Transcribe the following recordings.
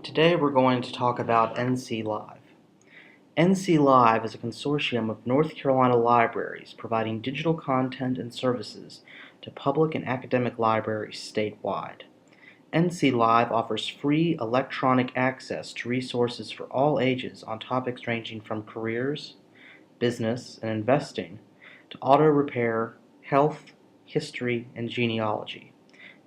Today we're going to talk about NC Live. NC Live is a consortium of North Carolina libraries providing digital content and services to public and academic libraries statewide. NC Live offers free electronic access to resources for all ages on topics ranging from careers, business, and investing to auto repair, health, history, and genealogy.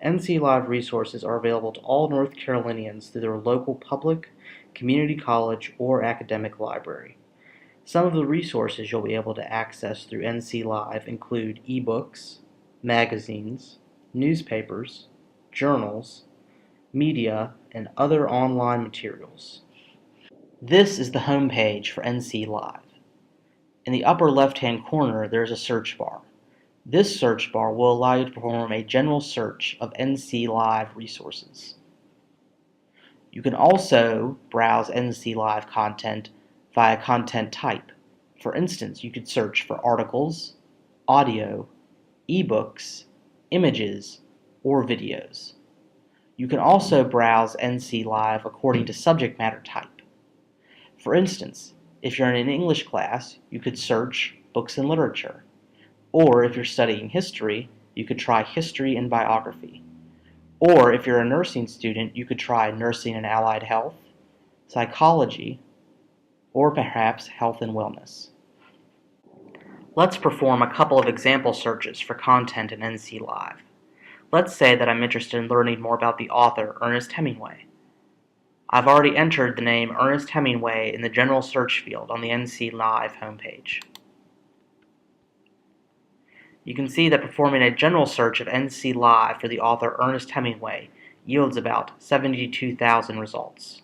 NC Live resources are available to all North Carolinians through their local public, community college, or academic library. Some of the resources you'll be able to access through NC Live include ebooks, magazines, newspapers, journals, media, and other online materials. This is the home page for NC Live. In the upper left-hand corner, there is a search bar. This search bar will allow you to perform a general search of NC Live resources. You can also browse NC Live content via content type. For instance, you could search for articles, audio, ebooks, images, or videos. You can also browse NC Live according to subject matter type. For instance, if you're in an English class, you could search books and literature. Or if you're studying history, you could try history and biography. Or if you're a nursing student, you could try nursing and allied health, psychology, or perhaps health and wellness. Let's perform a couple of example searches for content in NC Live. Let's say that I'm interested in learning more about the author Ernest Hemingway. I've already entered the name Ernest Hemingway in the general search field on the NC Live homepage. You can see that performing a general search of NC Live for the author Ernest Hemingway yields about 72,000 results.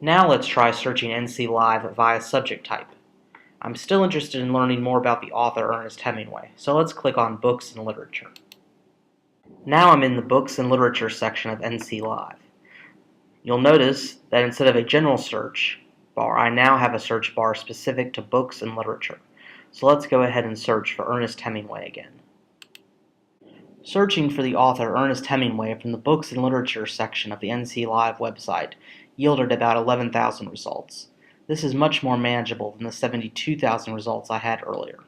Now let's try searching NC Live via subject type. I'm still interested in learning more about the author Ernest Hemingway, so let's click on Books and Literature. Now I'm in the Books and Literature section of NC Live. You'll notice that instead of a general search bar, I now have a search bar specific to books and literature. So let's go ahead and search for Ernest Hemingway again. Searching for the author Ernest Hemingway from the Books and Literature section of the NC Live website yielded about 11,000 results. This is much more manageable than the 72,000 results I had earlier.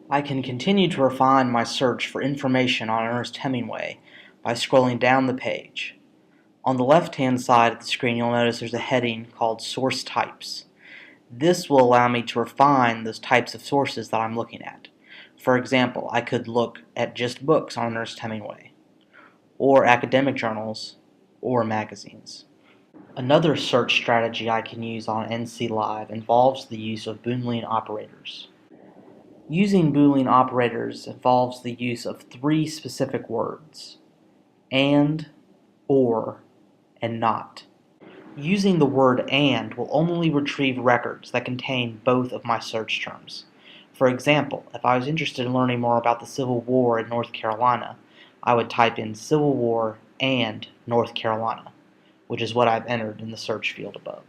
I can continue to refine my search for information on Ernest Hemingway by scrolling down the page. On the left-hand side of the screen, you'll notice there's a heading called Source Types. This will allow me to refine those types of sources that I'm looking at. For example, I could look at just books on Ernest Hemingway, or academic journals, or magazines. Another search strategy I can use on NC Live involves the use of Boolean operators. Using Boolean operators involves the use of three specific words: and, or, and not. Using the word AND will only retrieve records that contain both of my search terms. For example, if I was interested in learning more about the Civil War in North Carolina, I would type in Civil War and North Carolina, which is what I've entered in the search field above.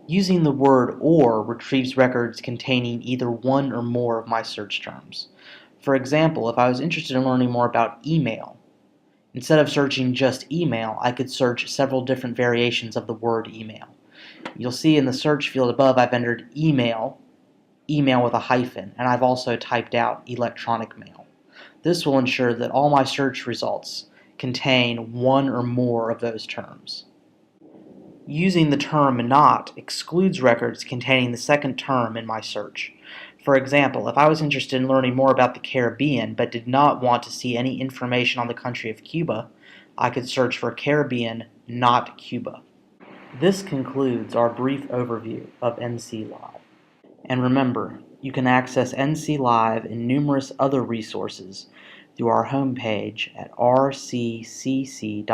Using the word OR retrieves records containing either one or more of my search terms. For example, if I was interested in learning more about email, instead of searching just email, I could search several different variations of the word email. You'll see in the search field above I've entered email, email with a hyphen, and I've also typed out electronic mail. This will ensure that all my search results contain one or more of those terms. Using the term not excludes records containing the second term in my search. For example, if I was interested in learning more about the Caribbean but did not want to see any information on the country of Cuba, I could search for Caribbean, not Cuba. This concludes our brief overview of NC Live. And remember, you can access NC Live and numerous other resources through our homepage at rccc.edu/lrc.